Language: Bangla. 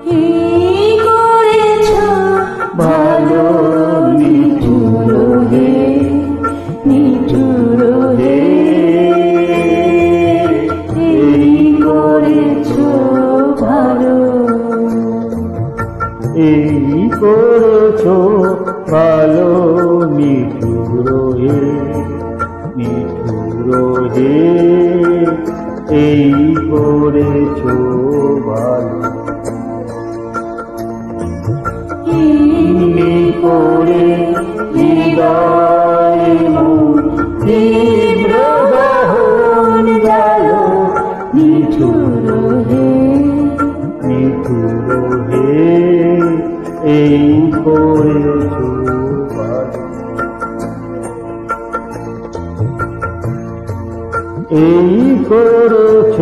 এই করেছ ভালো নিঠুর হে, নিঠুর হে। এই করেছ ভালো, এই করেছ ভালো নিঠুর হে, নিঠুর হে। এই করেছ ভালো, এমনি করে হৃদয় মন তীব্র দহন গেল নিঠুর হে, নিঠুর হে। এই করেছ ভালো, এই করেছ